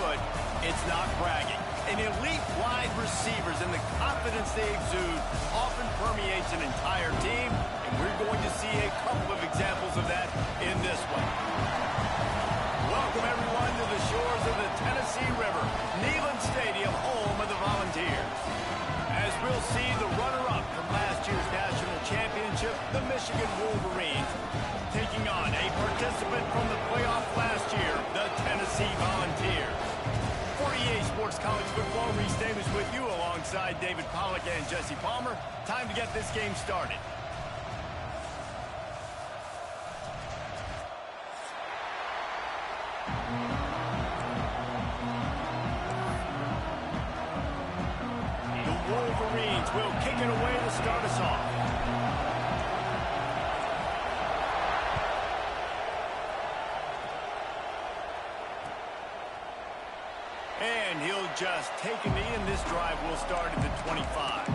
good, it's not bragging. And elite wide receivers and the confidence they exude often permeates an entire team, and we're going to see a couple of examples of that in this one. Welcome, everyone, to the shores of the Tennessee River, Neyland Stadium, home of the Volunteers. As we'll see, the runner-up from last year's national championship, the Michigan Wolverines, taking on a participant from the playoff last year, the Tennessee Volunteers. 48 Sports College Football, Reese Davis with you alongside David Pollack and Jesse Palmer. Time to get this game started. The Wolverines will kick it away to start us off. And he'll just take a knee, and this drive will start at the 25.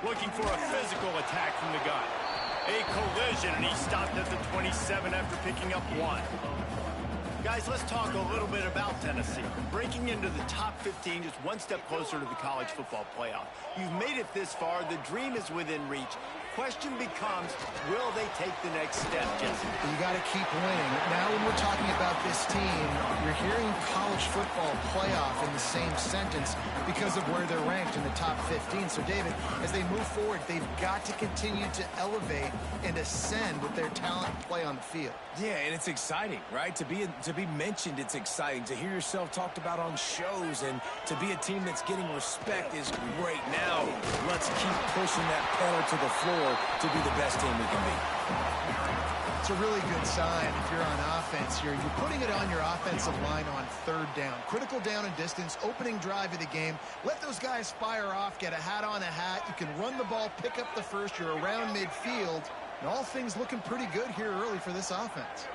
Looking for a physical attack from the gun. A collision, and he stopped at the 27 after picking up one. Guys, let's talk a little bit about Tennessee. Breaking into the top 15, just one step closer to the college football playoff. You've made it this far. The dream is within reach. Question becomes, will they take the next step, Jesse? You got to keep winning. Now when we're talking about this team, you're hearing college football playoff in the same sentence because of where they're ranked in the top 15. So, David, as they move forward, they've got to continue to elevate and ascend with their talent and play on the field. Yeah, and it's exciting, right? To be mentioned, it's exciting. To hear yourself talked about on shows and to be a team that's getting respect is great. Now, let's keep pushing that pedal to the floor to be the best team we can be. It's a really good sign if you're on offense here. You're putting it on your offensive line on third down. Critical down and distance, opening drive of the game. Let those guys fire off, get a hat on a hat. You can run the ball, pick up the first. You're around midfield. And all things looking pretty good here early for this offense.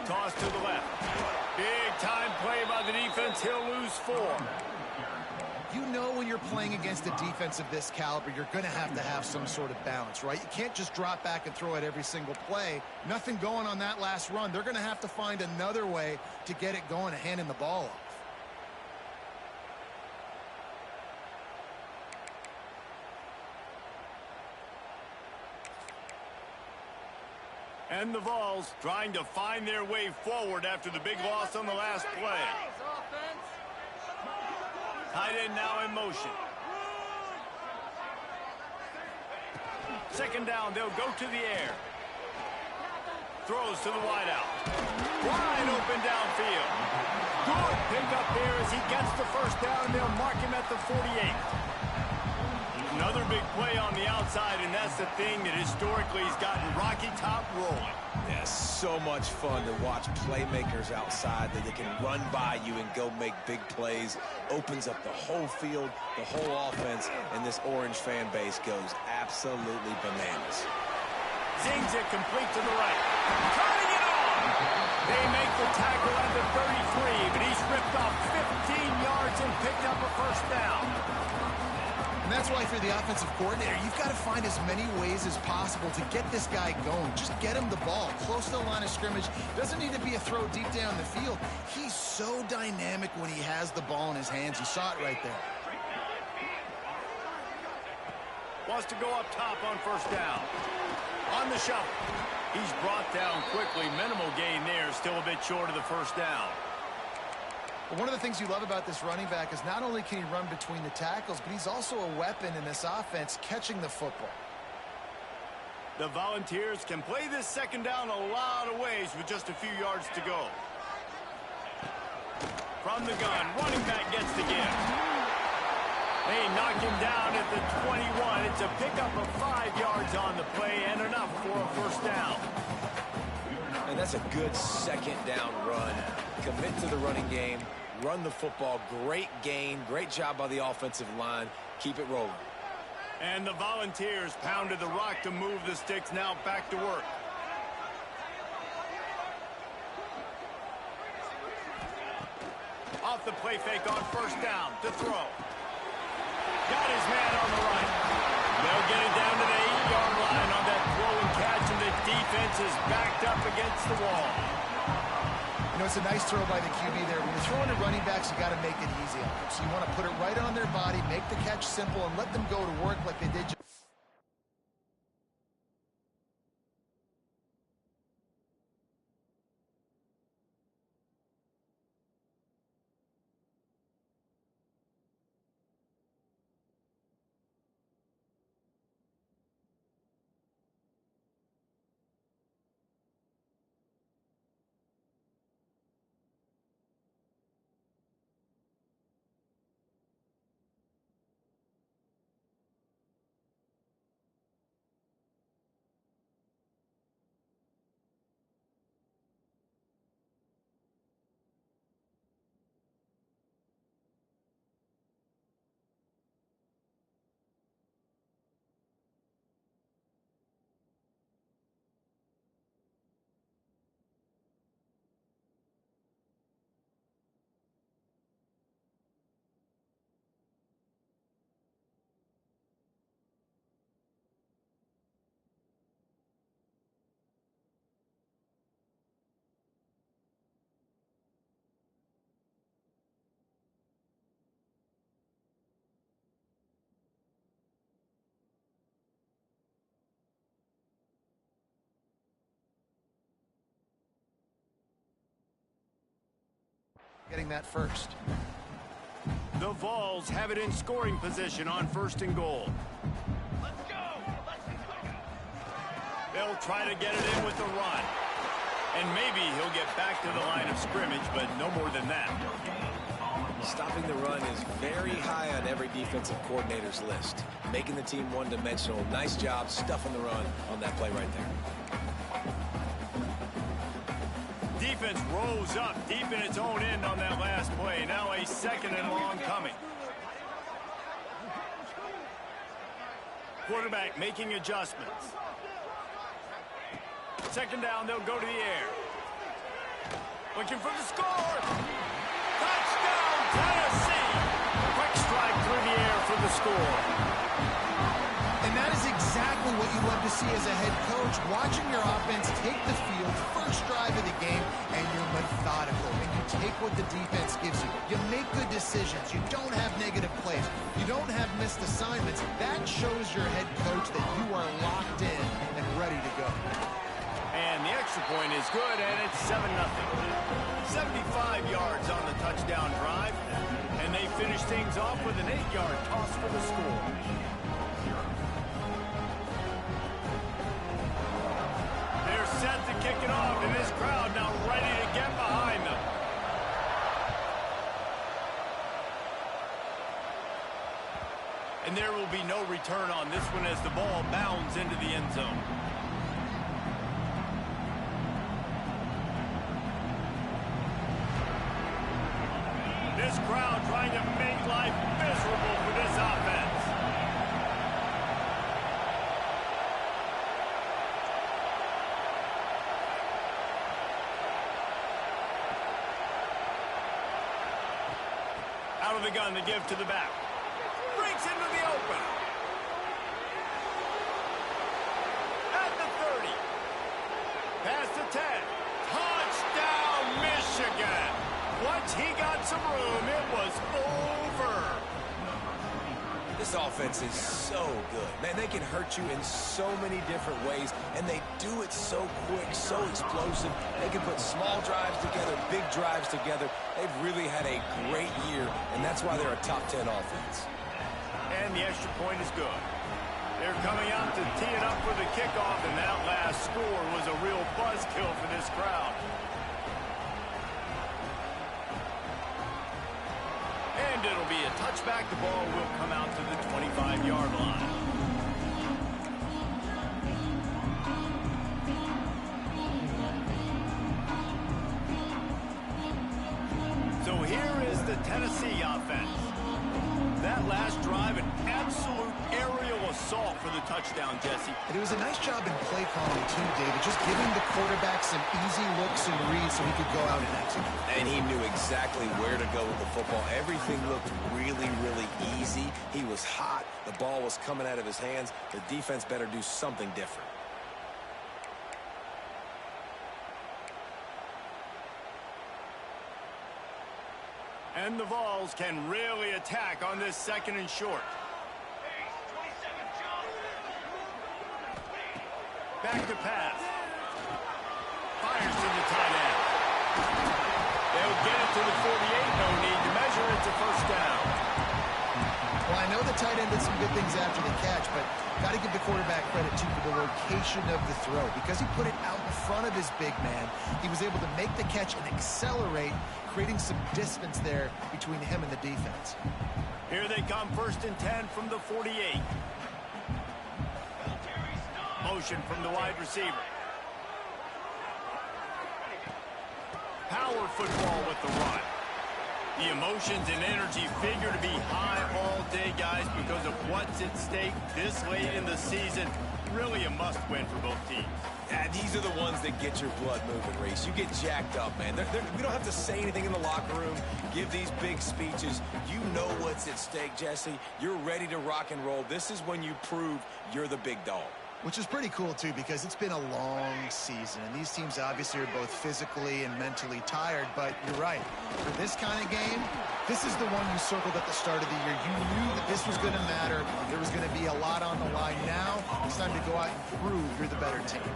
Toss to the left. Big time play by the defense. He'll lose 4. You know when you're playing against a defense of this caliber, you're going to have some sort of balance, right? You can't just drop back and throw it every single play. Nothing going on that last run. They're going to have to find another way to get it going and handing the ball off. And the Vols trying to find their way forward after the big loss on the last play. Tight end now in motion. Second down, they'll go to the air. Throws to the wideout. Wide open downfield. Good pickup here as he gets the first down, and they'll mark him at the 48. Another big play on the outside, and that's the thing that historically has gotten Rocky Top rolling. Yeah, so much fun to watch playmakers outside that they can run by you and go make big plays. Opens up the whole field, the whole offense, and this Orange fan base goes absolutely bananas. Zings it complete to the right. Turning it on! They make the tackle at the 33, but he's ripped off 15 yards and picked up a first down. And that's why for the offensive coordinator, you've got to find as many ways as possible to get this guy going. Just get him the ball close to the line of scrimmage. Doesn't need to be a throw deep down the field. He's so dynamic when he has the ball in his hands. You saw it right there. Wants to go up top on first down. On the shuffle. He's brought down quickly. Minimal gain there. Still a bit short of the first down. One of the things you love about this running back is not only can he run between the tackles, but he's also a weapon in this offense catching the football. The Volunteers can play this second down a lot of ways with just a few yards to go. From the gun, running back gets the gift. They knock him down at the 21. It's a pickup of 5 yards on the play and enough for a first down. And that's a good second down run. Commit to the running game, run the football. Great gain, great job by the offensive line. Keep it rolling. And the Volunteers pounded the rock to move the sticks, now back to work. Off the play fake on first down to throw. Got his man on the right. They'll get it down to the 8-yard line on that throw and catch, and the defense is backed up against the wall. You know, it's a nice throw by the QB there. When you're throwing to running backs, you got to make it easy on them. So you want to put it right on their body, make the catch simple, and let them go to work like they did. Getting that first. The Vols have it in scoring position on first and goal. Let's go! They'll try to get it in with the run. And maybe he'll get back to the line of scrimmage, but no more than that. Stopping the run is very high on every defensive coordinator's list. Making the team one-dimensional. Nice job stuffing the run on that play right there. Defense rose up deep in its own end on that last play. Now a second and long coming. Quarterback making adjustments. Second down, they'll go to the air. Looking for the score. Touchdown, Tennessee. Quick strike through the air for the score. And that is exactly what you love to see as a head coach, watching your offense take the field, first drive of the game, and you're methodical, and you take what the defense gives you. You make good decisions. You don't have negative plays. You don't have missed assignments. That shows your head coach that you are locked in and ready to go. And the extra point is good, and it's 7-0. 75 yards on the touchdown drive, and they finish things off with an 8-yard toss for the score. Set to kick it off, and this crowd now ready to get behind them. And there will be no return on this one as the ball bounds into the end zone. This crowd trying to make life miserable for this offense. Out of the gun to give to the back. Breaks into the open. At the 30. Past the 10. Touchdown, Michigan. Once he got some room, it was over. This offense is so good. Man, they can hurt you in so many different ways, and they do it so quick, so explosive. They can put small drives together, big drives together. They've really had a great year, and that's why they're a top 10 offense. And the extra point is good. They're coming out to tee it up for the kickoff, and that last score was a real buzzkill for this crowd. And it'll be a touchback. The ball will come out to the 25-yard line. So here is the Tennessee offense. That last drive, an absolute aerial salt for the touchdown, Jesse. And it was a nice job in play calling, too, David, just giving the quarterback some easy looks and reads so he could go out and execute. And he knew exactly where to go with the football. Everything looked really, really easy. He was hot. The ball was coming out of his hands. The defense better do something different. And the Vols can really attack on this 2nd and short. Back to pass. Fires to the tight end. They'll get it to the 48. No need to measure it to first down. Well, I know the tight end did some good things after the catch, but got to give the quarterback credit, too, for the location of the throw. Because he put it out in front of his big man, he was able to make the catch and accelerate, creating some distance there between him and the defense. Here they come, 1st and 10 from the 48. Motion from the wide receiver. Power football with the run. The emotions and energy figure to be high all day, guys, because of what's at stake this late in the season. Really a must-win for both teams. Yeah, these are the ones that get your blood moving, Reese. You get jacked up, man. We don't have to say anything in the locker room, give these big speeches. You know what's at stake, Jesse. You're ready to rock and roll. This is when you prove you're the big dog. Which is pretty cool, too, because it's been a long season. And these teams obviously are both physically and mentally tired. But you're right. For this kind of game, this is the one you circled at the start of the year. You knew that this was going to matter. There was going to be a lot on the line. Now it's time to go out and prove you're the better team.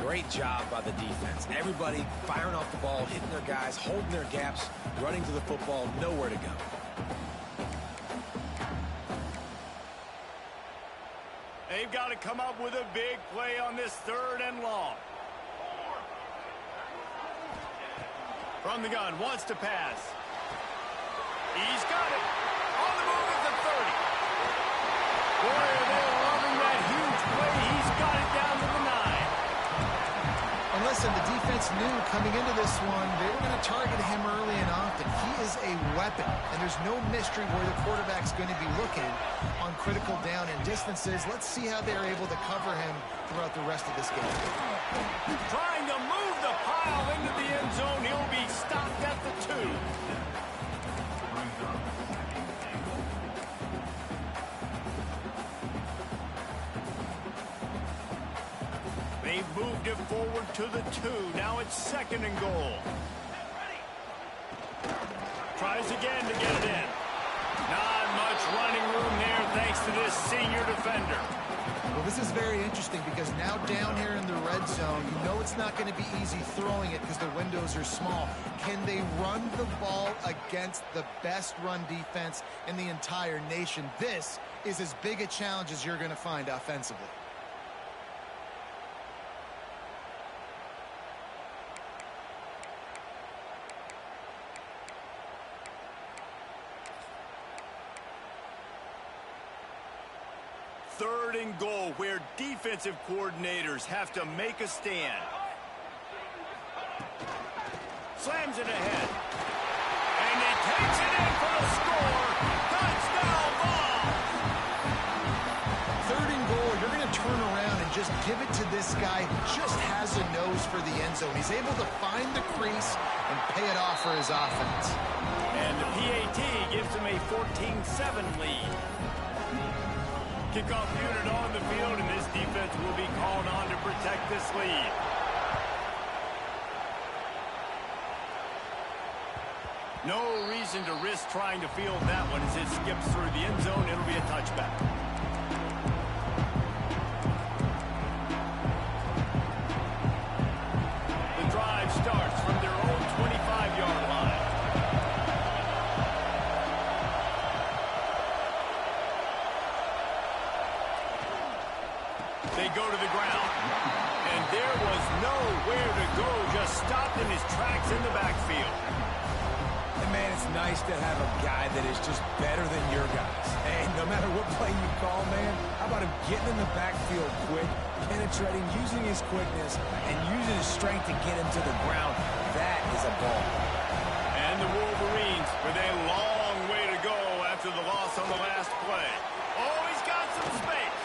Great job by the defense. Everybody firing off the ball, hitting their guys, holding their gaps, running to the football, nowhere to go. They've got to come up with a big play on this 3rd and long. From the gun, wants to pass. He's got it. On the move at the 30. Boy, are they loving that huge play. He's got it down to the 9. And listen, the defense knew coming into this one, they were going to target him early and often. He is a weapon, and there's no mystery where the quarterback's going to be looking on critical down and distances. Let's see how they're able to cover him throughout the rest of this game. Trying to move the pile into the end zone. He'll be stopped at the 2. They've moved it forward to the 2. Now it's 2nd and goal. Tries again to get it in. Not much running room there thanks to this senior defender. Well, this is very interesting because now down here in the red zone, you know it's not going to be easy throwing it because the windows are small. Can they run the ball against the best run defense in the entire nation? This is as big a challenge as you're going to find offensively. Third and goal, where defensive coordinators have to make a stand. Slams it ahead. And he takes it in for the score. Touchdown ball. Third and goal, you're going to turn around and just give it to this guy who just has a nose for the end zone. He's able to find the crease and pay it off for his offense. And the PAT gives him a 14-7 lead. Kickoff unit on the field, and this defense will be called on to protect this lead. No reason to risk trying to field that one as it skips through the end zone. It'll be a touchback. The drive starts from their own 25-yard line. They go to the ground. And there was nowhere to go, just stopped in his tracks in the backfield. And, man, it's nice to have a guy that is just better than your guys. Hey, no matter what play you call, man, how about him getting in the backfield quick, penetrating, using his quickness, and using his strength to get him to the ground. That is a ball. And the Wolverines with a long way to go after the loss on the last play. Oh, he's got some some space.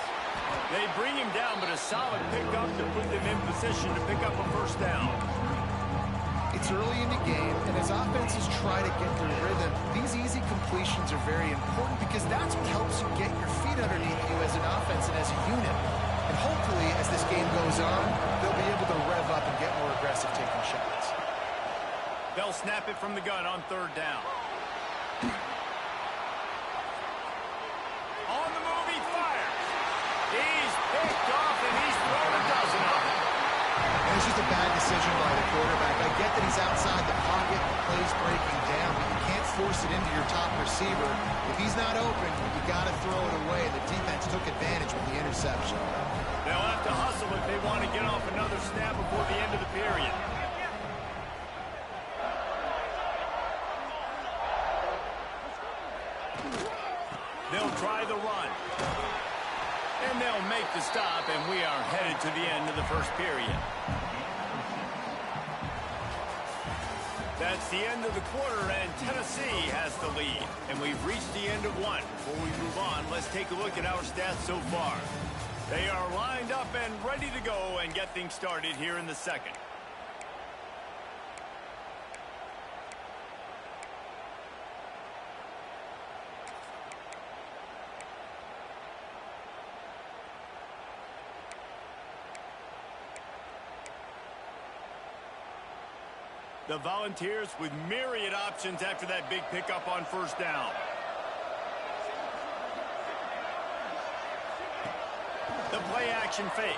They bring him down, but a solid pickup to put them in position to pick up a first down. It's early in the game, and as offenses try to get their rhythm, these easy completions are very important because that's what helps you get your feet underneath you as an offense and as a unit. And hopefully, as this game goes on, they'll be able to rev up and get more aggressive taking shots. They'll snap it from the gun on third down. On the move, he fires. He's picked off, and he's thrown a dozen of them. And it's just a bad decision by the quarterback. I get that he's outside the pocket, the play's breaking down, but you can't force it into your top receiver. If he's not open, you got to throw it away. The defense took advantage with the interception. They'll have to hustle if they want to get off another snap before the end of the period. They'll try the run. And they'll make the stop, and we are headed to the end of the first period. That's the end of the quarter, and Tennessee has the lead. And we've reached the end of one. Before we move on, let's take a look at our stats so far. They are lined up and ready to go and get things started here in the second. The Volunteers with myriad options after that big pickup on first down. The play action fake.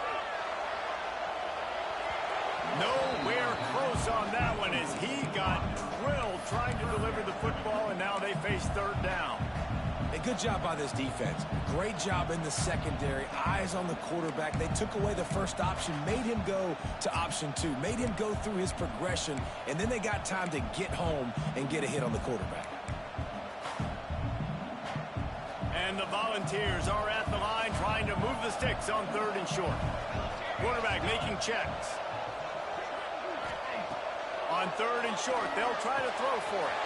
Nowhere close on that one as he got drilled trying to deliver the football, and now they face third down. A good job by this defense. Great job in the secondary. Eyes on the quarterback. They took away the first option, made him go to option 2, made him go through his progression, and then they got time to get home and get a hit on the quarterback. And the Volunteers are at the line trying to move the sticks on third and short. Quarterback making checks. On third and short, they'll try to throw for it.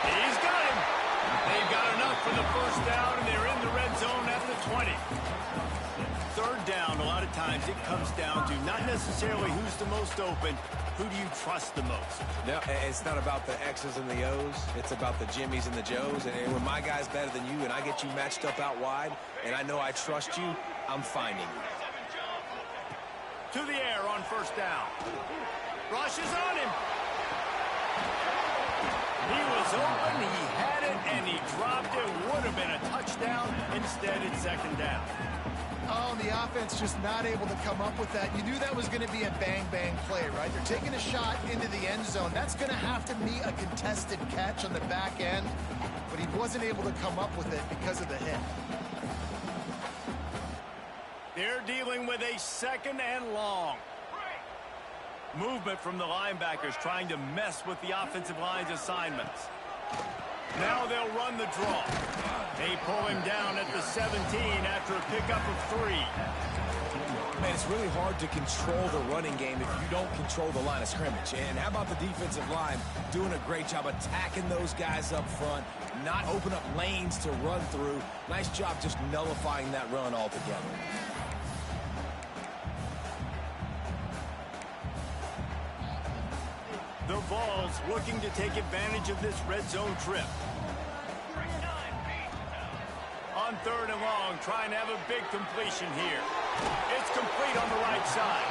He's got him. They've got enough for the first down, and they're in the red zone at the 20. Third down, a lot of times it comes down to not necessarily who's the most open, who do you trust the most? No, it's not about the X's and the O's. It's about the Jimmys and the Joes. And when my guy's better than you and I get you matched up out wide, and I know I trust you, I'm finding you. To the air on first down. Rush is on him. He was open, he had it, and he dropped it. Would have been a touchdown. Instead, it's second down. Oh, and the offense just not able to come up with that. You knew that was going to be a bang-bang play, right? They're taking a shot into the end zone. That's going to have to be a contested catch on the back end, but he wasn't able to come up with it because of the hit. They're dealing with a second and long. Movement from the linebackers trying to mess with the offensive line's assignments. Now they'll run the draw. They pull him down at the 17 after a pickup of 3. Man, it's really hard to control the running game if you don't control the line of scrimmage. And how about the defensive line doing a great job attacking those guys up front, not open up lanes to run through. Nice job just nullifying that run altogether. The Vols looking to take advantage of this red zone trip. On third and long, trying to have a big completion here. It's complete on the right side.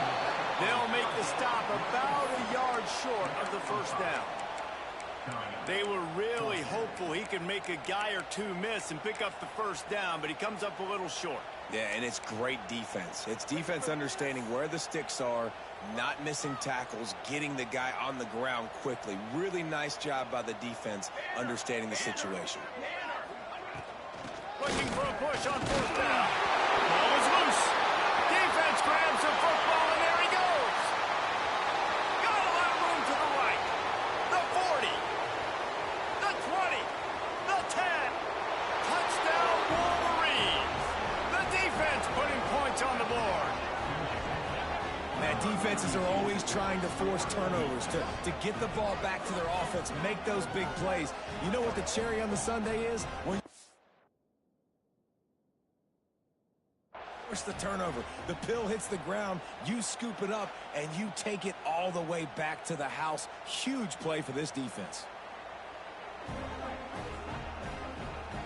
They'll make the stop about a yard short of the first down. They were really hopeful he could make a guy or two miss and pick up the first down, but he comes up a little short. Yeah, and it's great defense. It's defense understanding where the sticks are, not missing tackles, getting the guy on the ground quickly. Really nice job by the defense understanding the situation. Looking for a push on fourth down. Ball is loose. Defense grabs the football, and there he goes. Got a lot of room to the right. The 40. The 20. The 10. Touchdown, Wolverines. The defense putting points on the board. Man, defenses are always trying to force turnovers, to get the ball back to their offense, make those big plays. You know what the cherry on the sundae is? When force the turnover. The pill hits the ground, you scoop it up, and you take it all the way back to the house. Huge play for this defense.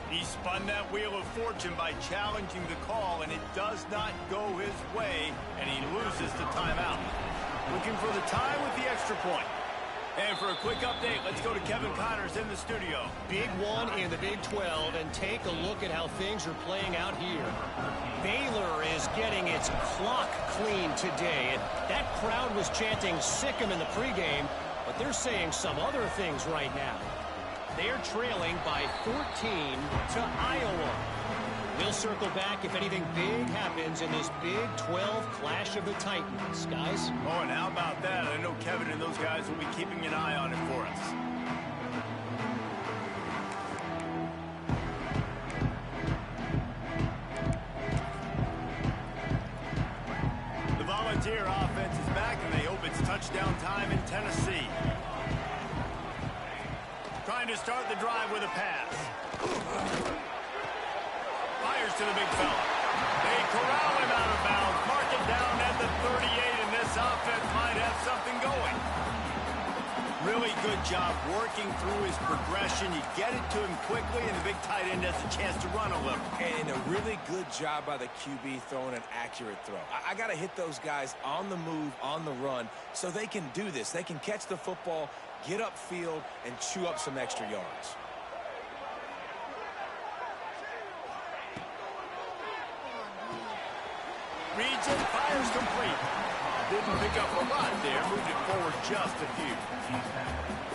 He spun that wheel of fortune by challenging the call, and it does not go his way, and he loses the timeout. Looking for the tie with the extra point. And for a quick update, let's go to Kevin Connors in the studio. Big one in the Big 12, and take a look at how things are playing out here. Baylor is getting its clock clean today, and that crowd was chanting "sick 'em" in the pregame, but they're saying some other things right now. They're trailing by 14 to Iowa. We'll circle back if anything big happens in this Big 12 Clash of the Titans, guys. Oh, and how about that? I know Kevin and those guys will be keeping an eye on it for us. The Volunteer offense is back, and they hope it's touchdown time in Tennessee. Trying to start the drive with a pass. Fires to the big fella. They corral him out of bounds. Mark it down at the 38, and this offense might have something going. Really good job working through his progression. You get it to him quickly, and the big tight end has a chance to run a little. And a really good job by the QB throwing an accurate throw. I got to hit those guys on the move, on the run, so they can do this. They can catch the football, get upfield, and chew up some extra yards. Reads it, fires complete. Didn't pick up a lot there, moved it forward just a few.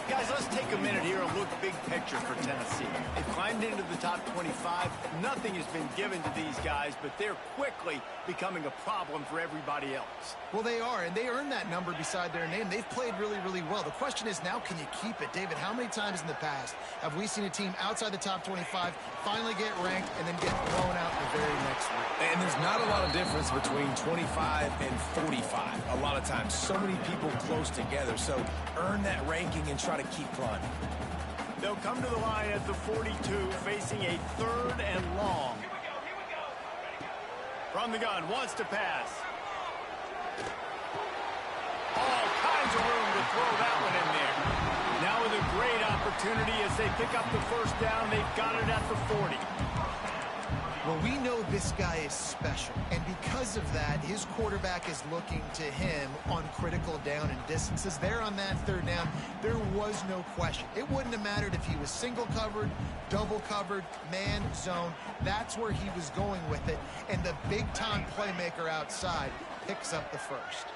Guys, let's take a minute here and look big picture for Tennessee. They've climbed into the top 25. Nothing has been given to these guys, but they're quickly becoming a problem for everybody else. Well, they are, and they earned that number beside their name. They've played really, really well. The question is now, can you keep it? David, how many times in the past have we seen a team outside the top 25 finally get ranked and then get blown out the very next week? And there's not a lot of difference between 25 and 45. A lot of times, so many people close together. So earn that ranking and try to keep climbing. They'll come to the line at the 42, facing a 3rd and long. From the gun, wants to pass. All kinds of room to throw that one in there. Now with a great opportunity as they pick up the first down. They've got it at the 40. Well, we know this guy is special, and because of that, his quarterback is looking to him on critical down and distances. There on that 3rd down, there was no question. It wouldn't have mattered if he was single covered, double covered, man, zone. That's where he was going with it, and the big-time playmaker outside picks up the first.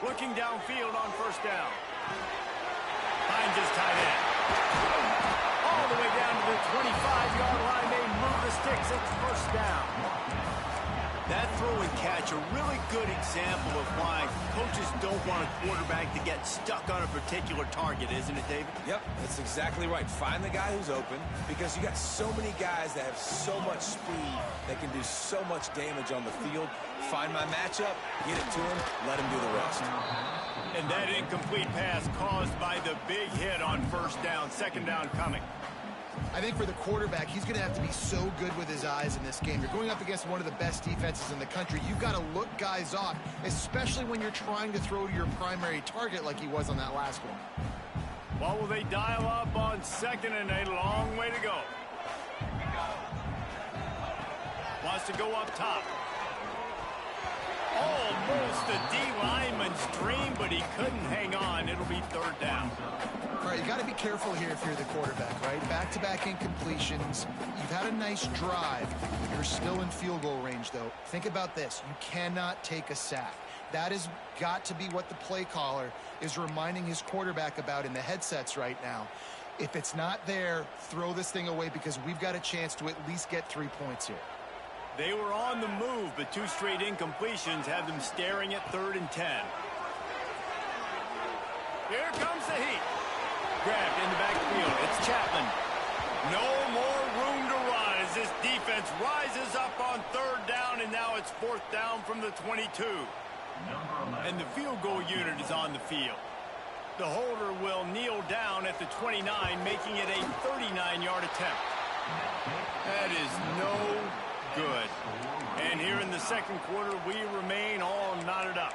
Looking downfield on first down. Finds his tight end. All the way down to the 25-yard line. They move the sticks. It's first down. That throw and catch, a really good example of why coaches don't want a quarterback to get stuck on a particular target, isn't it, David? Yep, that's exactly right. Find the guy who's open, because you got so many guys that have so much speed that can do so much damage on the field. Find my matchup, get it to him, let him do the rest. And that incomplete pass caused by the big hit on first down. 2nd down coming. I think for the quarterback, he's going to have to be so good with his eyes in this game. You're going up against one of the best defenses in the country. You've got to look guys off, especially when you're trying to throw to your primary target like he was on that last one. Well, will they dial up on 2nd and a long way to go? Wants to go up top. Almost a D lineman's dream, but he couldn't hang on. It'll be 3rd down. All right, you got to be careful here if you're the quarterback, right? Back-to-back incompletions. You've had a nice drive. You're still in field goal range, though. Think about this. You cannot take a sack. That has got to be what the play caller is reminding his quarterback about in the headsets right now. If it's not there, throw this thing away because we've got a chance to at least get 3 points here. They were on the move, but 2 straight incompletions have them staring at 3rd and 10. Here comes the heat. Grabbed in the backfield. It's Chapman. No more room to run as this defense rises up on 3rd down, and now it's 4th down from the 22. And the field goal unit is on the field. The holder will kneel down at the 29, making it a 39-yard attempt. That is no good. And here in the second quarter, we remain all knotted up.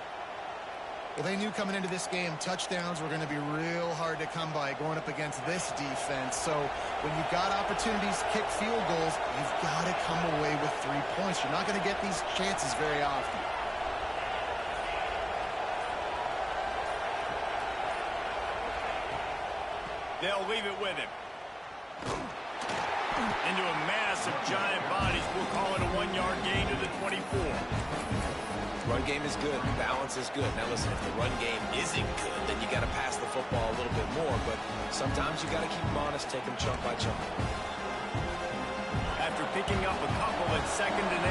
Well, they knew coming into this game touchdowns were going to be real hard to come by going up against this defense. So when you've got opportunities to kick field goals, you've got to come away with 3 points. You're not going to get these chances very often. They'll leave it with him. Into a mass of giant bodies. We'll call it a 1-yard gain to the 24. Run game is good. Balance is good. Now, listen, if the run game isn't good, then you got to pass the football a little bit more. But sometimes you got to keep them honest, take them chunk by chunk. After picking up a couple at 2nd and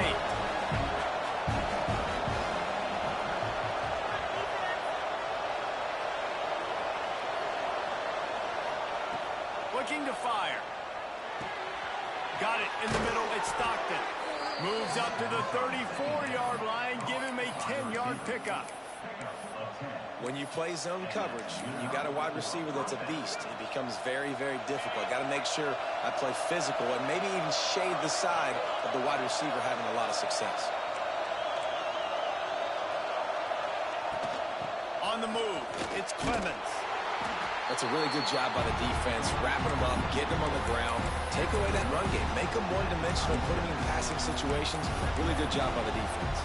8. Looking to fire. Got it in the middle. It's Stockton. Moves up to the 34-yard line. Give him a 10-yard pickup. When you play zone coverage, you got a wide receiver that's a beast. It becomes very, very difficult. Got to make sure I play physical and maybe even shade the side of the wide receiver having a lot of success. On the move, it's Clemens. That's a really good job by the defense, wrapping them up, getting them on the ground, take away that run game, make them one-dimensional, put them in passing situations. Really good job by the defense.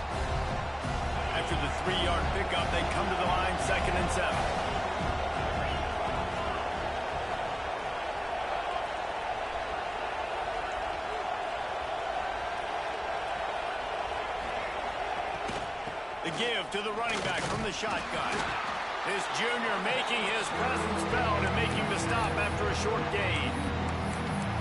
After the 3-yard pickup, they come to the line, 2nd and 7. The give to the running back from the shotgun. This junior making his presence felt and making the stop after a short gain.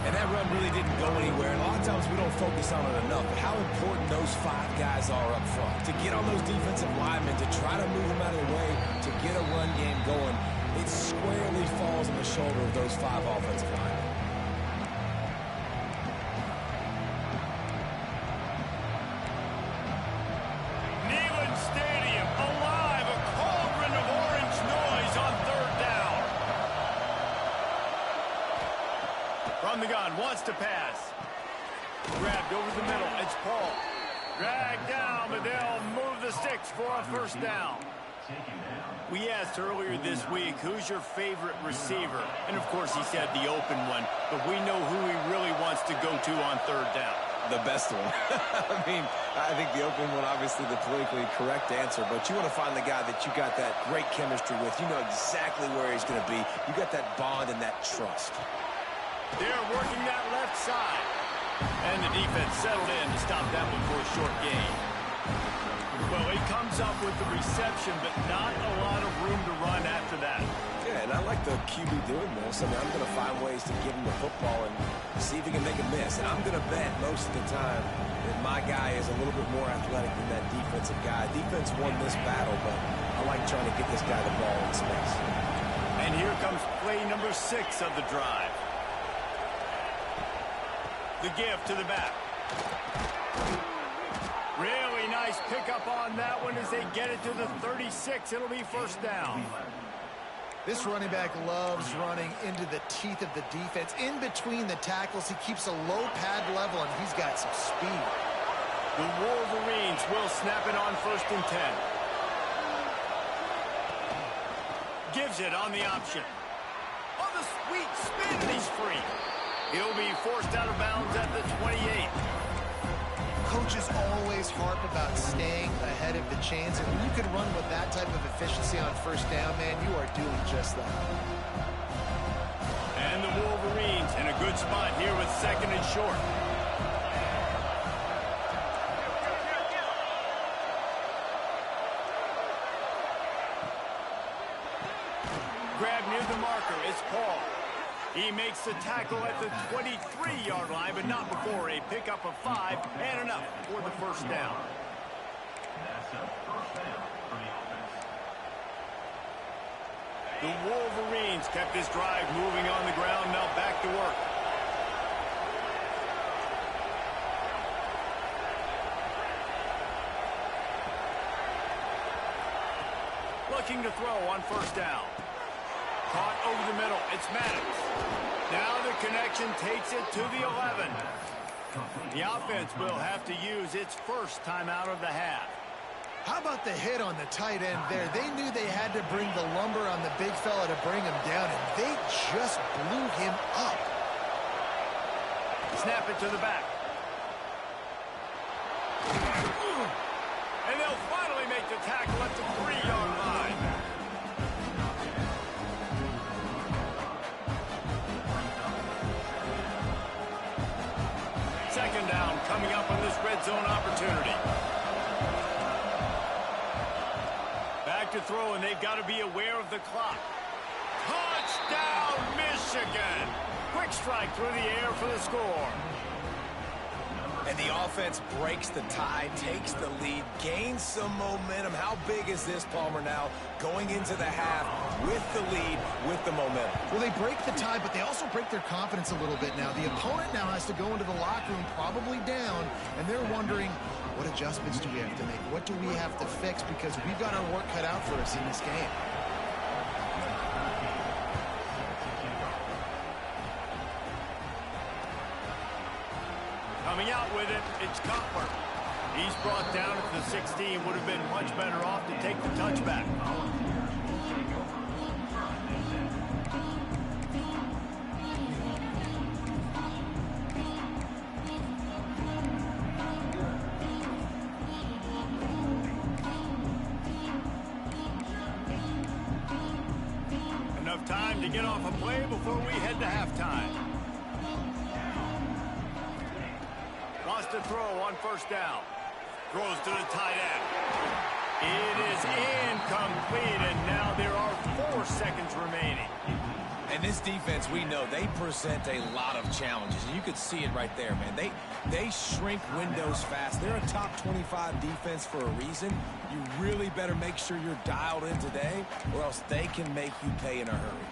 And that run really didn't go anywhere. And a lot of times we don't focus on it enough. But how important those 5 guys are up front. To get on those defensive linemen, to try to move them out of the way, to get a run game going, it squarely falls on the shoulder of those 5 offensive linemen. From the gun, wants to pass. Grabbed over the middle, it's Paul. Dragged down, but they'll move the sticks for a first down. We asked earlier this week, who's your favorite receiver? And of course he said the open one, but we know who he really wants to go to on 3rd down. The best one. I think the open one, obviously the politically correct answer, but you want to find the guy that you got that great chemistry with. You know exactly where he's going to be. You got that bond and that trust. They're working that left side. And the defense settled in to stop that one for a short gain. Well, he comes up with the reception, but not a lot of room to run after that. Yeah, and I like the QB doing this. I mean, I'm going to find ways to give him the football and see if he can make a miss. And I'm going to bet most of the time that my guy is a little bit more athletic than that defensive guy. Defense won this battle, but I like trying to get this guy the ball in space. And here comes play number 6 of the drive. The give to the back. Really nice pickup on that one as they get it to the 36. It'll be first down. This running back loves running into the teeth of the defense. In between the tackles, he keeps a low pad level, and he's got some speed. The Wolverines will snap it on 1st and 10. Gives it on the option. On the sweet spin, and he's free. He'll be forced out of bounds at the 28. Coaches always harp about staying ahead of the chains, and when you can run with that type of efficiency on 1st down, man, you are doing just that. And the Wolverines in a good spot here with 2nd and short. Grab near the marker, it's Paul. He makes the tackle at the 23-yard line, but not before a pickup of 5 and enough for the first down. The Wolverines kept this drive moving on the ground, now back to work. Looking to throw on 1st down. Caught over the middle. It's Maddox. Now the connection takes it to the 11. The offense will have to use its first timeout of the half. How about the hit on the tight end there? They knew they had to bring the lumber on the big fella to bring him down, and they just blew him up. Snap it to the back. And they'll finally make the tackle at the 3-yard line. Second down coming up on this red zone opportunity. Back to throw, and they've got to be aware of the clock. Touchdown, Michigan! Quick strike through the air for the score. And the offense breaks the tie, takes the lead, gains some momentum. How big is this, Palmer, now going into the half with the lead, with the momentum? Well, they break the tie, but they also break their confidence a little bit now. The opponent now has to go into the locker room probably down, and they're wondering, what adjustments do we have to make? What do we have to fix? Because we've got our work cut out for us in this game. Coming out with it, it's Cutler. He's brought down at the 16. Would have been much better off to take the touchback. Enough time to get off a play before we head to halftime. Wants to throw on first down. Throws to the tight end. It is incomplete, and now there are 4 seconds remaining. And this defense, we know, they present a lot of challenges. And you could see it right there, man. They shrink windows fast. They're a top 25 defense for a reason. You really better make sure you're dialed in today, or else they can make you pay in a hurry.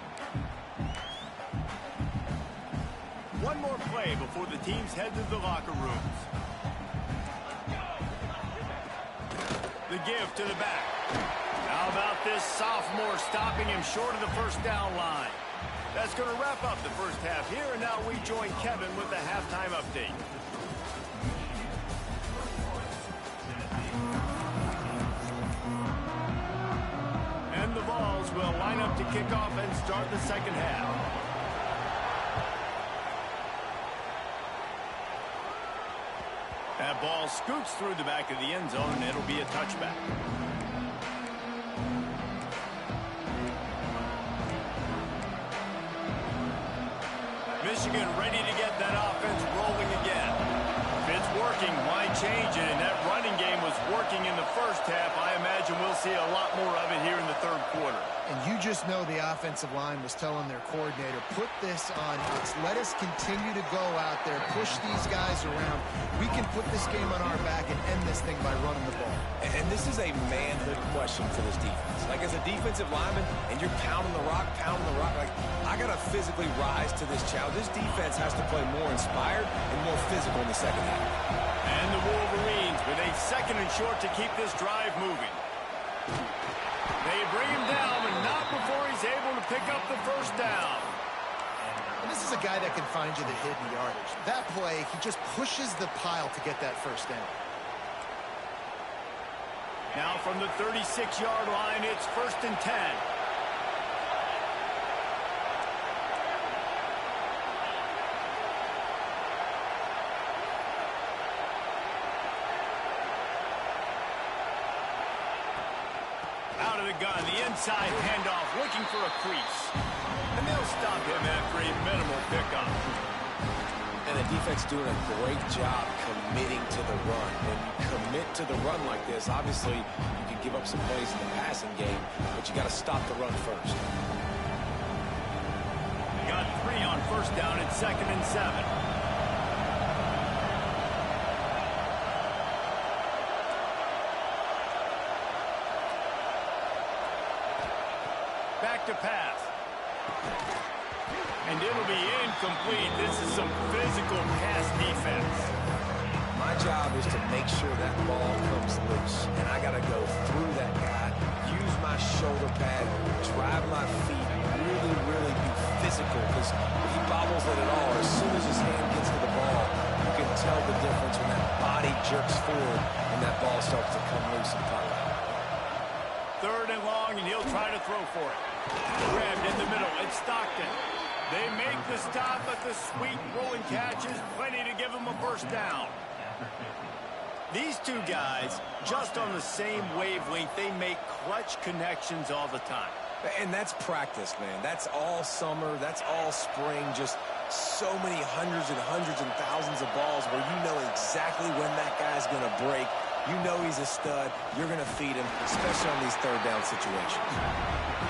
One more play before the teams head to the locker rooms. The give to the back. How about this sophomore stopping him short of the first down line? That's going to wrap up the first half here, and now we join Kevin with the halftime update. And the Vols will line up to kick off and start the second half. That ball scoots through the back of the end zone, and it'll be a touchback. Michigan ready to get that offense rolling again. If it's working, why change it? And that running game was working in the first half. I imagine we'll see a lot more of it here in the third quarter. And you just know the offensive line was telling their coordinator, put this on us. Let us continue to go out there, push these guys around. We can put this game on our back and end this thing by running the ball. And this is a manhood question for this defense. Like, as a defensive lineman, and you're pounding the rock, like, I got to physically rise to this challenge. This defense has to play more inspired and more physical in the second half. And the Wolverines with a second and short to keep this drive moving. They bring him down, but not before he's able to pick up the first down. And this is a guy that can find you the hidden yardage. That play, he just pushes the pile to get that first down. Now from the 36-yard line, it's 1st and 10. Out of the gun, the inside handoff, looking for a crease. And they'll stop him after a minimal pickup. And the defense doing a great job committing to the run. When you commit to the run like this, obviously you can give up some plays in the passing game, but you got to stop the run first. Got 3 on first down at 2nd and 7. Back to pass. And it'll be incomplete. This is some physical pass defense. My job is to make sure that ball comes loose. And I got to go through that guy, use my shoulder pad, drive my feet, really be physical. Because if he bobbles it at all, as soon as his hand gets to the ball, you can tell the difference when that body jerks forward and that ball starts to come loose and pop out. 3rd and long, and he'll try to throw for it. Grabbed in the middle. It's Stockton. They make the stop, but the sweet rolling catch is plenty to give him a first down. These two guys, just on the same wavelength, they make clutch connections all the time. And that's practice, man. That's all summer. That's all spring. Just so many hundreds and thousands of balls where you know exactly when that guy's going to break. You know he's a stud. You're going to feed him, especially on these 3rd down situations.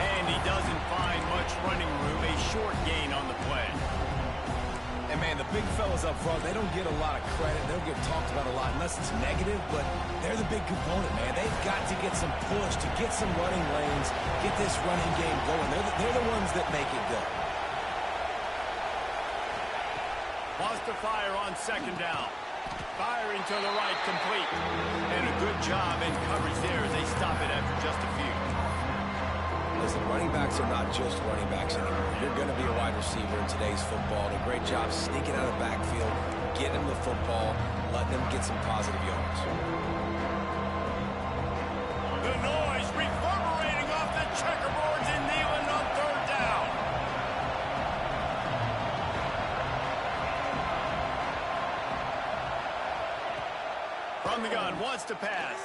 And he doesn't find much running room. A short gain on the play. And, man, the big fellas up front, they don't get a lot of credit. They don't get talked about a lot unless it's negative, but they're the big component, man. They've got to get some push, to get some running lanes, get this running game going. They're the ones that make it go. Wants to fire on 2nd down. Firing to the right, complete. And a good job in coverage there as they stop it after just a few. Listen, running backs are not just running backs anymore. You're going to be a wide receiver in today's football. A great job sneaking out of the backfield, getting them the football, letting them get some positive yards. The noise reverberating off the checkerboards in Neyland on 3rd down. From the gun, wants to pass.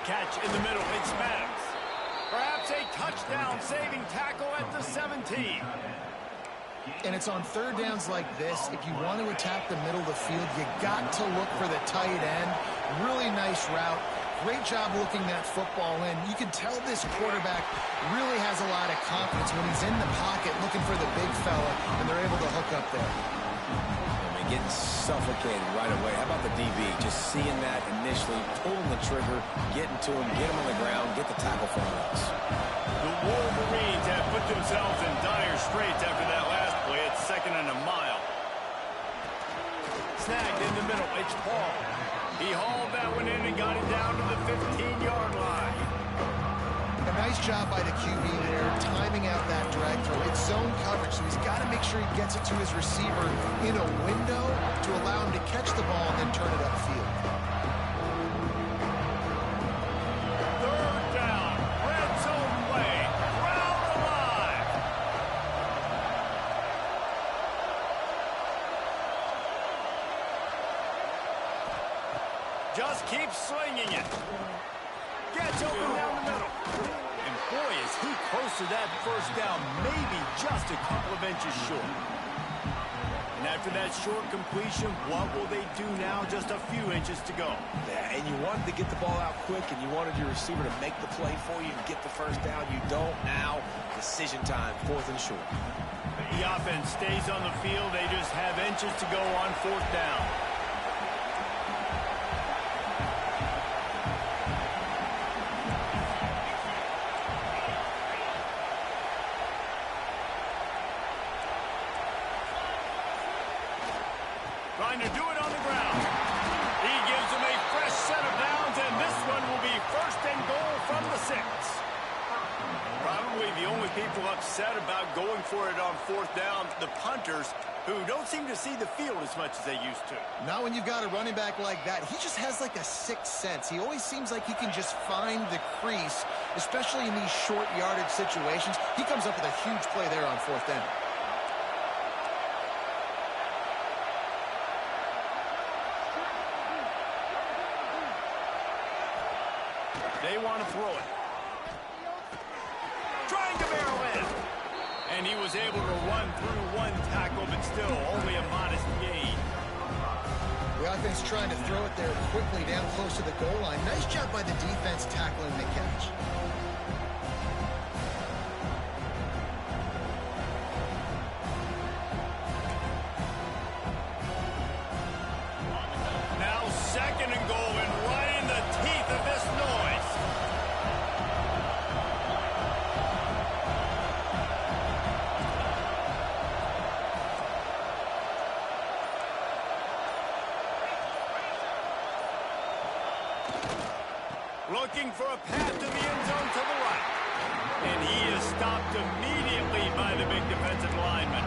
Catch in the middle, it's Maddox. Perhaps a touchdown-saving tackle at the 17. And it's on 3rd downs like this. If you want to attack the middle of the field, you got to look for the tight end. Really nice route. Great job looking that football in. You can tell this quarterback really has a lot of confidence when he's in the pocket looking for the big fella, and they're able to hook up there. Getting suffocated right away. How about the DB? Just seeing that initially, pulling the trigger, getting to him, get him on the ground, get the tackle from us. The Wolverines have put themselves in dire straits after that last play. It's 2nd and a mile. Snagged in the middle. It's Paul. He hauled that one in and got it down to the 15-yard line. A nice job by the QB there, timing out that drag throw. It's zone coverage, so he's got to make sure he gets it to his receiver in a window to allow him to catch the ball and then turn it upfield. 3rd down, red zone play, crowd alive. Just keep slinging it. Gets open down the middle. And boy, is he close to that first down, maybe just a couple of inches short. And after that short completion, what will they do now? Just a few inches to go. Yeah, and you wanted to get the ball out quick, and you wanted your receiver to make the play for you and get the first down. You don't now. Decision time, 4th and short. The offense stays on the field. They just have inches to go on 4th down. Trying to do it on the ground. He gives them a fresh set of downs, and this one will be 1st and goal from the 6. Probably the only people upset about going for it on 4th down, the punters, who don't seem to see the field as much as they used to. Not when you've got a running back like that. He just has like a sixth sense. He always seems like he can just find the crease, especially in these short yardage situations. He comes up with a huge play there on 4th down. They want to throw it. Trying to barrel in. And he was able to run through one tackle, but still only a modest gain. The offense trying to throw it there quickly down close to the goal line. Nice job by the defense tackling the catch. Now 2nd and goal, and right in the teeth of this noise. Looking for a path to the end zone to the right. And he is stopped immediately by the big defensive lineman.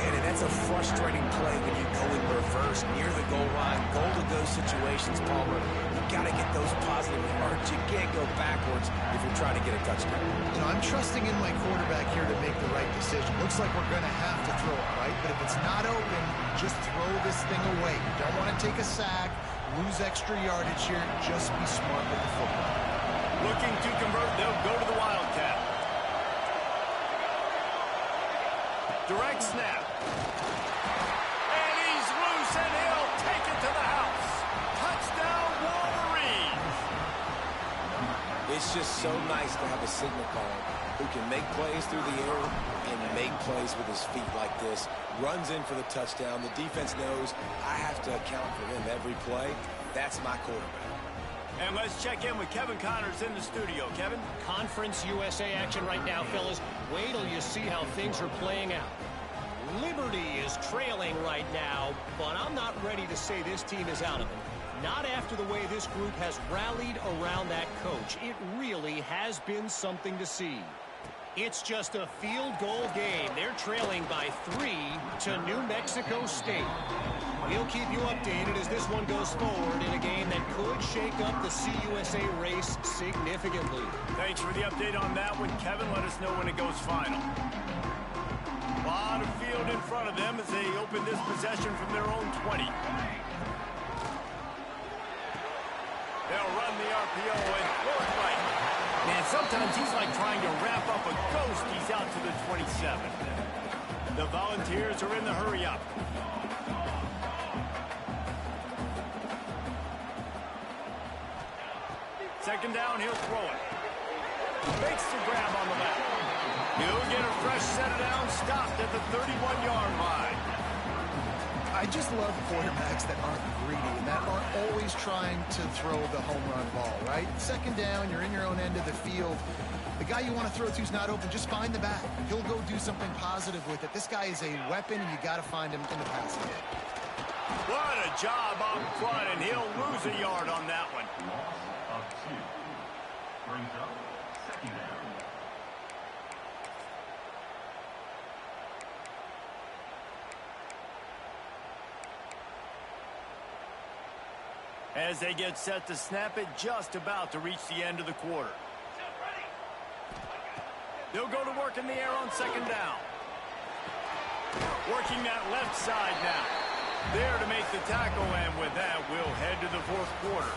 Man, and that's a frustrating play when you go in reverse near the goal line. Goal-to-go situations, Palmer. You got to get those positive yards. You can't go backwards if you're trying to get a touchdown. You know, I'm trusting in my quarterback here to make the right decision. Looks like we're going to have to throw it, right? But if it's not open, just throw this thing away. You don't want to take a sack, lose extra yardage here. Just be smart with the football. Looking to convert, they'll go to the Wildcat. Direct snap. And he's loose, and he'll take it to the house. Touchdown, Wolverines. It's just so nice to have a signal caller who can make plays through the air and make plays with his feet like this. Runs in for the touchdown. The defense knows I have to account for him every play. That's my quarterback. And let's check in with Kevin Connors in the studio. Kevin? Conference USA action right now, fellas. Wait till you see how things are playing out. Liberty is trailing right now, but I'm not ready to say this team is out of it. Not after the way this group has rallied around that coach. It really has been something to see. It's just a field goal game. They're trailing by 3 to New Mexico State. We'll keep you updated as this one goes forward in a game that could shake up the CUSA race significantly. Thanks for the update on that one, Kevin. Let us know when it goes final. A lot of field in front of them as they open this possession from their own 20. They'll run the RPO and Lord right. Man, sometimes he's like trying to wrap up a ghost. He's out to the 27. The Volunteers are in the hurry-up. Second down, he'll throw it. Makes the grab on the left. He'll get a fresh set of down, stopped at the 31-yard line. I just love quarterbacks that aren't greedy and that aren't always trying to throw the home run ball, right? Second down, you're in your own end of the field. The guy you want to throw to is not open. Just find the back. He'll go do something positive with it. This guy is a weapon, and you got to find him in the passing game. What a job up front, and he'll lose a yard on that one. Brings up second down. As they get set to snap it, just about to reach the end of the quarter. They'll go to work in the air on second down. Working that left side now. There to make the tackle, and with that, we'll head to the fourth quarter.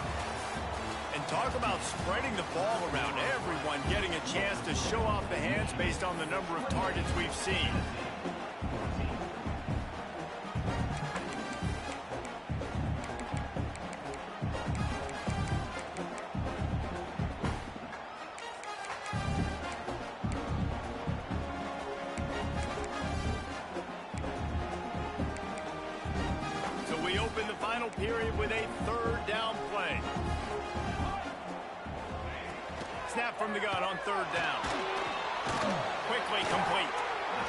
And talk about spreading the ball around. Everyone getting a chance to show off the hands based on the number of targets we've seen. So we open the final period with a third down play. Snap from the gun on third down. Quickly complete.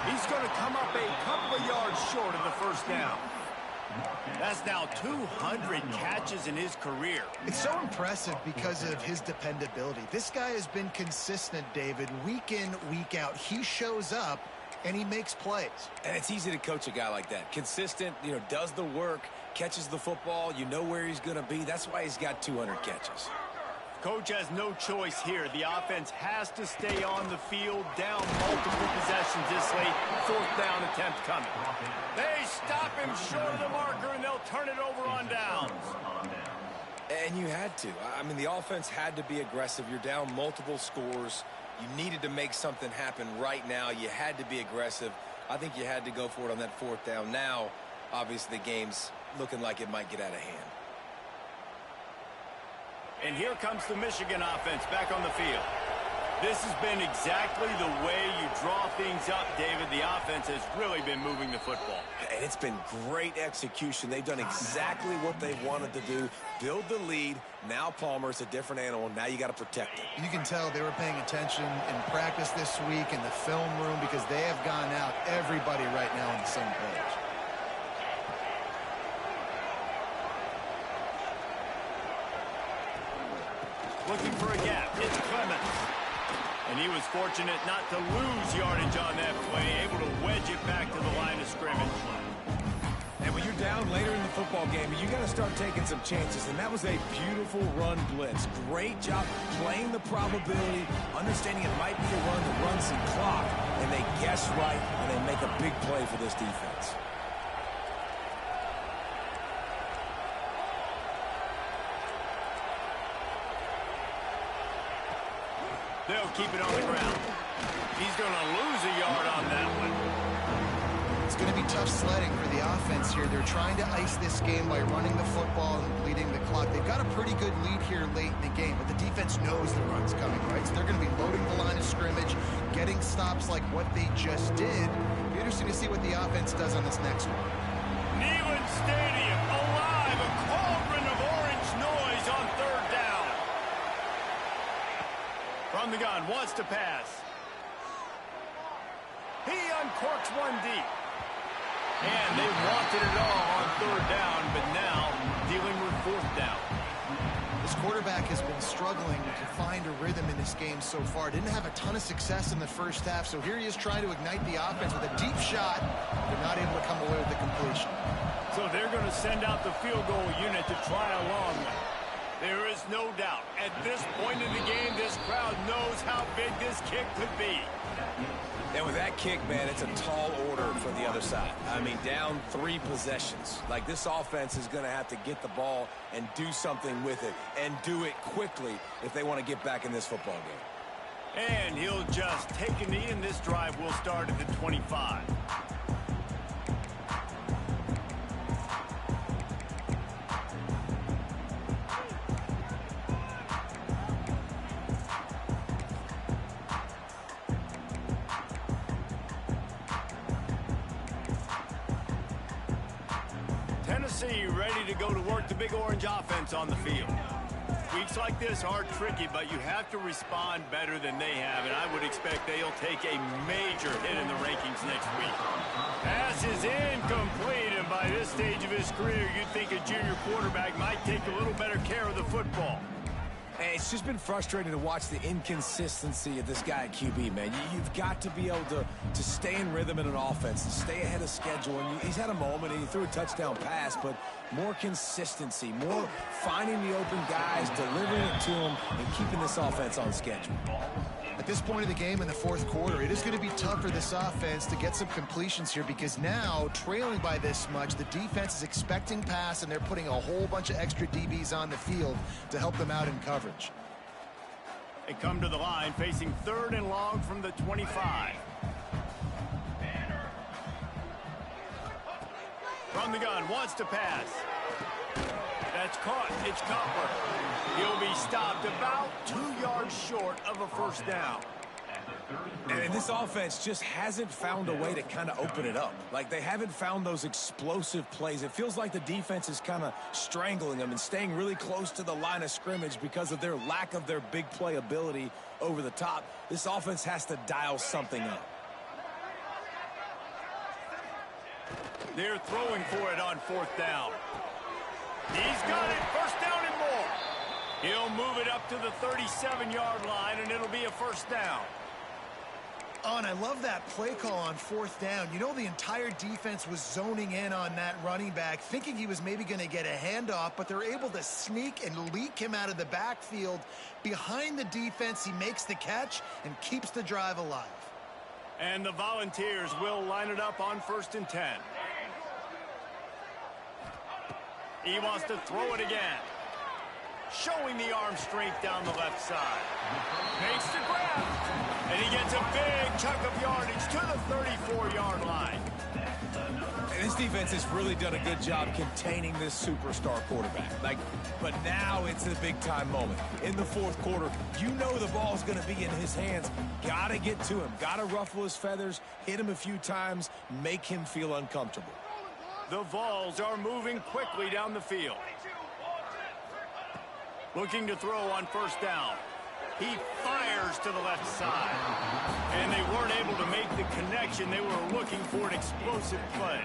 He's going to come up a couple of yards short of the first down. That's now 200 catches in his career. It's so impressive because of his dependability. This guy has been consistent, David, week in, week out. He shows up, and he makes plays. And it's easy to coach a guy like that. Consistent, does the work, catches the football, you know where he's going to be. That's why he's got 200 catches. Coach has no choice here. The offense has to stay on the field, down multiple possessions this late. Fourth down attempt coming. They stop him short of the marker, and they'll turn it over on downs. And you had to. I mean, the offense had to be aggressive. You're down multiple scores. You needed to make something happen right now. You had to be aggressive. I think you had to go for it on that fourth down. Now, obviously, the game's looking like it might get out of hand. And here comes the Michigan offense back on the field. This has been exactly the way you draw things up, David. The offense has really been moving the football. And it's been great execution. They've done exactly what they wanted to do. Build the lead. Now Palmer's a different animal. Now you got to protect him. You can tell they were paying attention in practice this week in the film room because they have gone out, everybody right now on the same page. Looking for a gap. It's Clemens. And he was fortunate not to lose yardage on that play, able to wedge it back to the line of scrimmage. And when you're down later in the football game, you got to start taking some chances. And that was a beautiful run blitz. Great job playing the probability, understanding it might be a run that runs some clock, and they guess right, and they make a big play for this defense. They'll keep it on the ground. He's going to lose a yard on that one. It's going to be tough sledding for the offense here. They're trying to ice this game by running the football and leading the clock. They've got a pretty good lead here late in the game, but the defense knows the run's coming, right? So they're going to be loading the line of scrimmage, getting stops like what they just did. It'll be interesting to see what the offense does on this next one. Neyland Stadium alive, a cauldron of orange noise on third down. From the gun, wants to pass. He uncorks one deep. And they wanted it all on third down, but now dealing with fourth down. This quarterback has been struggling to find a rhythm in this game so far. Didn't have a ton of success in the first half, so here he is trying to ignite the offense with a deep shot. They're not able to come away with the completion. So they're going to send out the field goal unit to try a long one. There is no doubt, at this point in the game, this crowd knows how big this kick could be. And with that kick, man, it's a tall order for the other side. I mean, down 3 possessions. Like, this offense is going to have to get the ball and do something with it, and do it quickly if they want to get back in this football game. And he'll just take a knee, and this drive will start at the 25. Tennessee ready to go to work the Big Orange offense on the field. Weeks like this are tricky, but you have to respond better than they have, and I would expect they'll take a major hit in the rankings next week. Pass is incomplete, and by this stage of his career, you'd think a junior quarterback might take a little better care of the football. Hey, it's just been frustrating to watch the inconsistency of this guy at QB, man. You've got to be able to stay in rhythm in an offense, to stay ahead of schedule. And he's had a moment, and he threw a touchdown pass, but more consistency, more finding the open guys, delivering it to them, and keeping this offense on schedule. At this point of the game in the fourth quarter, it is going to be tough for this offense to get some completions here because now, trailing by this much, the defense is expecting pass, and they're putting a whole bunch of extra DBs on the field to help them out in coverage. They come to the line facing 3rd and long from the 25. From the gun, wants to pass. That's caught. It's Copper. He'll be stopped about 2 yards short of a first down. And this offense just hasn't found a way to kind of open it up. Like, they haven't found those explosive plays. It feels like the defense is kind of strangling them and staying really close to the line of scrimmage because of their lack of their big play ability over the top. This offense has to dial something up. They're throwing for it on 4th down. He's got it. First down and more. He'll move it up to the 37-yard line, and it'll be a first down. Oh, and I love that play call on 4th down. You know, the entire defense was zoning in on that running back, thinking he was maybe going to get a handoff, but they're able to sneak and leak him out of the backfield. Behind the defense, he makes the catch and keeps the drive alive. And the Volunteers will line it up on 1st and 10. He wants to throw it again. Showing the arm strength down the left side. Makes the grab. And he gets a big chunk of yardage to the 34-yard line. And this defense has really done a good job containing this superstar quarterback. But now it's a big-time moment. In the fourth quarter, you know the ball's going to be in his hands. Got to get to him. Got to ruffle his feathers, hit him a few times, make him feel uncomfortable. The Vols are moving quickly down the field. Looking to throw on 1st down. He fires to the left side. And they weren't able to make the connection. They were looking for an explosive play.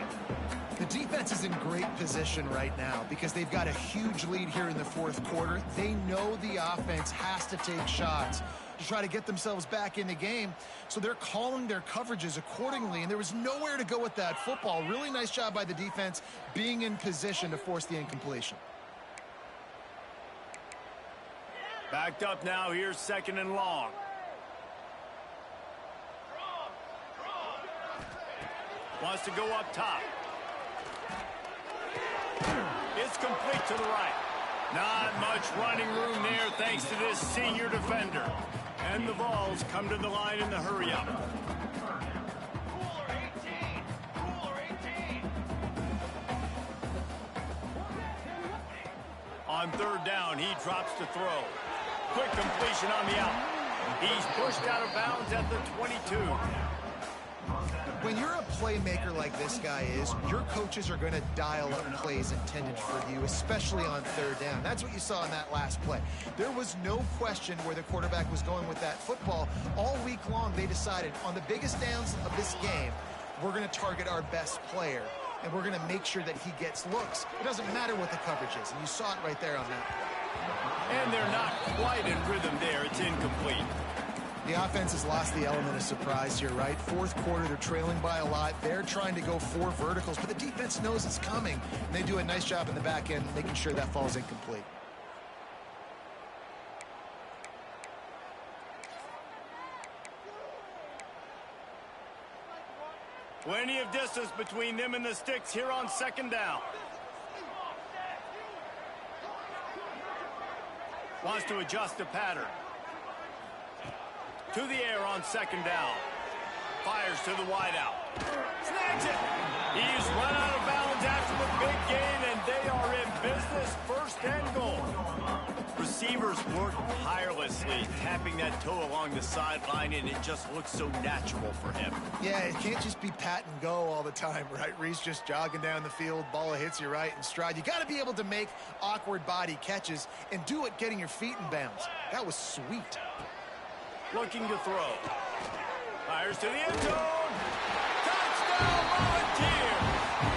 The defense defense is in great position right now because they've got a huge lead here in the fourth quarter. They know the offense has to take shots to try to get themselves back in the game, so they're calling their coverages accordingly, and there was nowhere to go with that football. Really nice job by the defense being in position to force the incompletion. Backed up now. Here's 2nd and long. Wants to go up top. It's complete to the right. Not much running room there thanks to this senior defender. And the Vols come to the line in the hurry-up. On 3rd down, he drops to throw. Quick completion on the out. He's pushed out of bounds at the 22. When you're a playmaker like this guy is, your coaches are going to dial up plays intended for you, especially on 3rd down. That's what you saw in that last play. There was no question where the quarterback was going with that football. All week long, they decided on the biggest downs of this game, we're going to target our best player, and we're going to make sure that he gets looks. It doesn't matter what the coverage is, and you saw it right there on that play. And they're not quite in rhythm there. It's incomplete. The offense has lost the element of surprise here, right? Fourth quarter, they're trailing by a lot. They're trying to go 4 verticals, but the defense knows it's coming. And they do a nice job in the back end making sure that falls incomplete. Plenty of distance between them and the sticks here on 2nd down. Wants to adjust the pattern. To the air on 2nd down. Fires to the wideout. Snags it. He's run out of bounds after the big gain, and they are in business. 1st and goal. Receivers work tirelessly, tapping that toe along the sideline, and it just looks so natural for him. Yeah, it can't just be pat and go all the time, right? Reese just jogging down the field, ball hits you right in stride. You got to be able to make awkward body catches and do it getting your feet in bounds. That was sweet. Looking to throw. Fires to the end zone. Touchdown, Volunteer.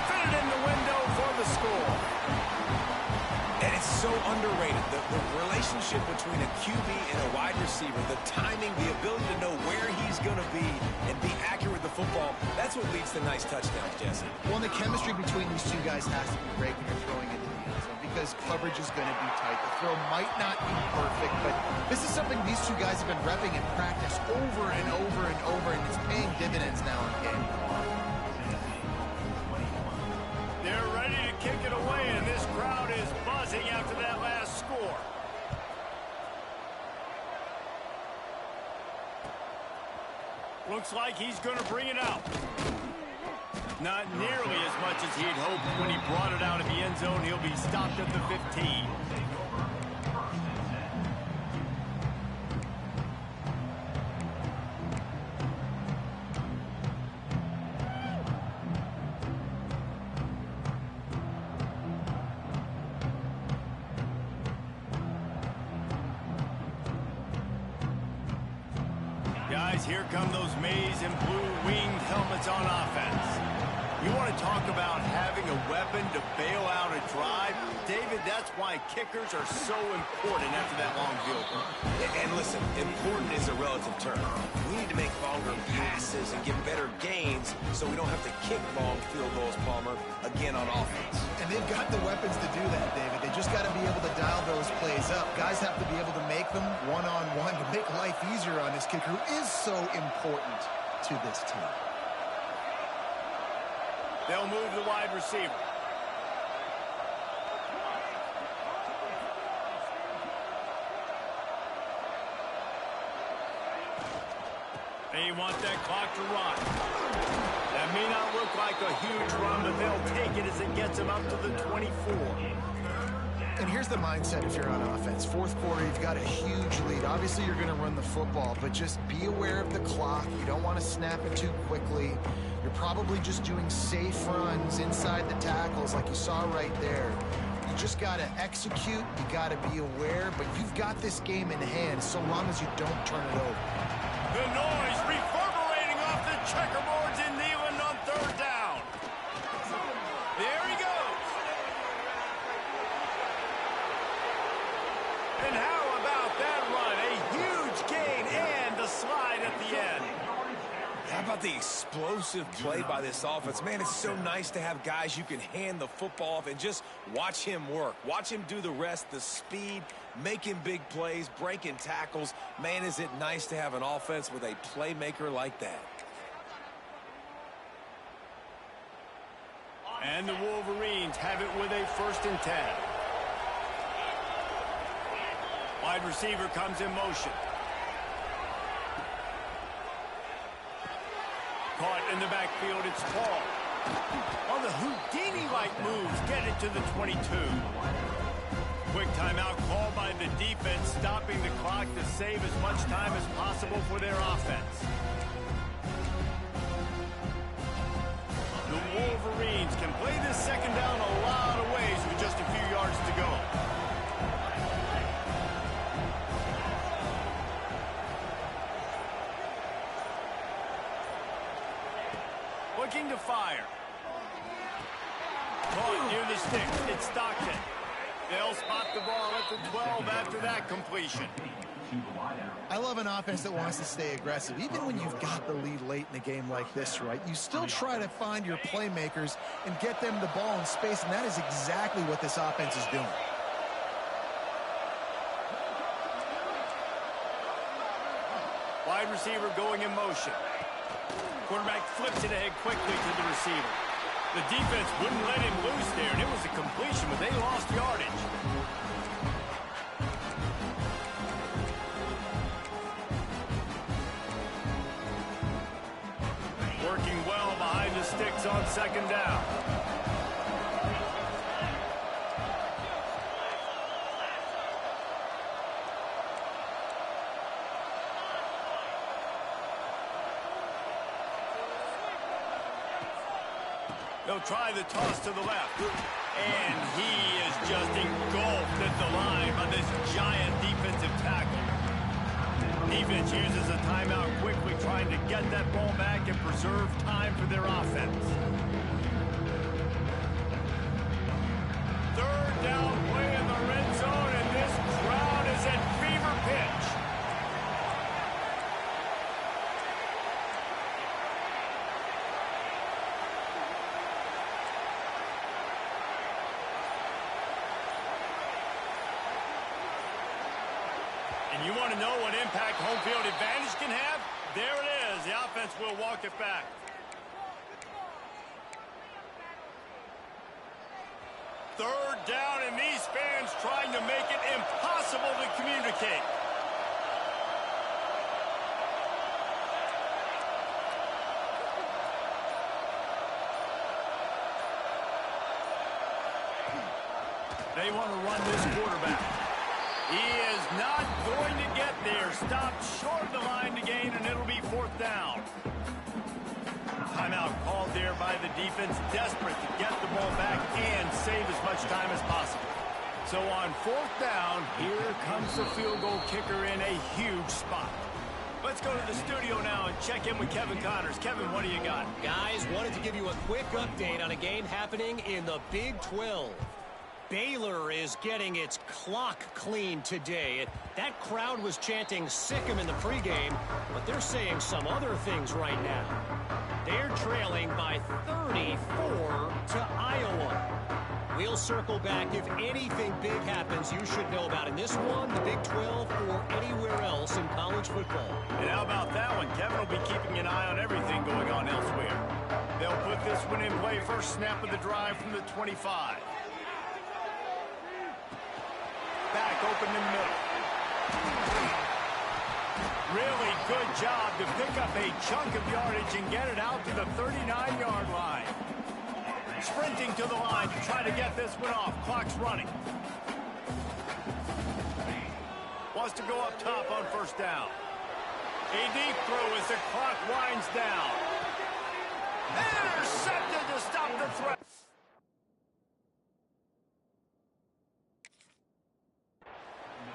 Fit it in the window for the score. And it's so underrated. The relationship between a QB and a wide receiver, the timing, the ability to know where he's going to be and be accurate with the football, that's what leads to nice touchdowns, Jesse. Well, the chemistry between these two guys has to be great when you're throwing into the end zone because coverage is going to be tight. The throw might not be perfect, but this is something these two guys have been repping in practice over and over and over, and it's paying dividends now in game. They're ready to kick it away, and this crowd is buzzing after that last score. Looks like he's going to bring it out. Not nearly as much as he'd hoped when he brought it out of the end zone. He'll be stopped at the 15. Guys, here come those maize and blue winged helmets on offense. You want to talk about having a weapon to bail out a drive? David, that's why kickers are so important after that long field goal. And listen, important is a relative term. We need to make longer passes and get better gains so we don't have to kick long field goals, Palmer, again on offense. And they've got the weapons to do that, David. They just got to be able to dial those plays up. Guys have to be able to make them one-on-one to make life easier on this kicker who is so important to this team. They'll move the wide receiver. They want that clock to run. That may not look like a huge run, but they'll take it as it gets them up to the 24. And here's the mindset if you're on offense. Fourth quarter, you've got a huge lead. Obviously, you're going to run the football, but just be aware of the clock. You don't want to snap it too quickly. You're probably just doing safe runs inside the tackles like you saw right there. You just got to execute. You got to be aware, but you've got this game in hand so long as you don't turn it over. The noise reverberating off the checkerboards in Neyland on 3rd down. There he about the explosive play by this offense? Man, it's so nice to have guys you can hand the football off and just watch him work. Watch him do the rest, the speed, making big plays, breaking tackles. Man, is it nice to have an offense with a playmaker like that. And the Wolverines have it with a 1st and 10. Wide receiver comes in motion. Caught in the backfield, it's Paul. On the Houdini-like moves, get it to the 22. Quick timeout called by the defense, stopping the clock to save as much time as possible for their offense. The Wolverines can play this 2nd down a lot of ways with just a few yards to go. Looking to fire. Caught near the sticks. It's Stockton. They'll spot the ball at the 12 after that completion. I love an offense that wants to stay aggressive. Even when you've got the lead late in a game like this, right, you still try to find your playmakers and get them the ball in space, and that is exactly what this offense is doing. Wide receiver going in motion. Quarterback flips it ahead quickly to the receiver. The defense wouldn't let him loose there, and it was a completion, but they lost yardage. Working well behind the sticks on 2nd down. They'll try the toss to the left. And he is just engulfed at the line by this giant defensive tackle. Defense uses a timeout quickly, trying to get that ball back and preserve time for their offense. 3rd down play in the red zone, and this crowd is at fever pitch. And you want to know what impact home field advantage can have? There it is. The offense will walk it back. Third down, and these fans trying to make it impossible to communicate. They want to run this quarterback. He is not going to get there. Stopped short of the line to gain, and it'll be 4th down. Timeout called there by the defense, desperate to get the ball back and save as much time as possible. So on 4th down, here comes the field goal kicker in a huge spot. Let's go to the studio now and check in with Kevin Connors. Kevin, what do you got? Guys, wanted to give you a quick update on a game happening in the Big 12. Baylor is getting its clock cleaned today. That crowd was chanting "sick 'em" in the pregame, but they're saying some other things right now. They're trailing by 34 to Iowa. We'll circle back if anything big happens you should know about in this one, the Big 12, or anywhere else in college football. And how about that one? Kevin will be keeping an eye on everything going on elsewhere. They'll put this one in play. First snap of the drive from the 25. Back open in the middle. Really good job to pick up a chunk of yardage and get it out to the 39-yard line. Sprinting to the line to try to get this one off. Clock's running. Wants to go up top on 1st down. A deep throw as the clock winds down. Intercepted to stop the threat.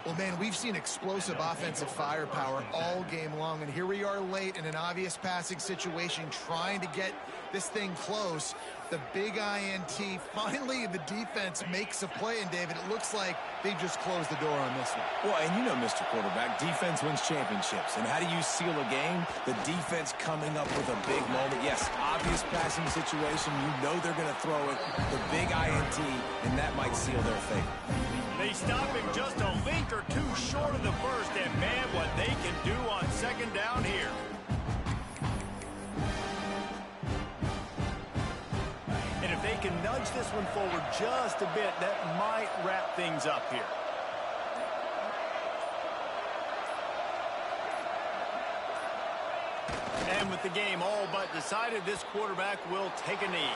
Well, man, we've seen explosive offensive firepower all game long, and here we are late in an obvious passing situation trying to get this thing close. The big INT. Finally, the defense makes a play, and David, it looks like they just closed the door on this one. Well, and you know, Mr. Quarterback, defense wins championships. And how do you seal a game? The defense coming up with a big moment. Yes, obvious passing situation. You know they're going to throw it. The big INT, and that might seal their fate. They stop him just a link or two short of the first, and man, what they can do on second down here. And if they can nudge this one forward just a bit, that might wrap things up here. And with the game all but decided, this quarterback will take a knee.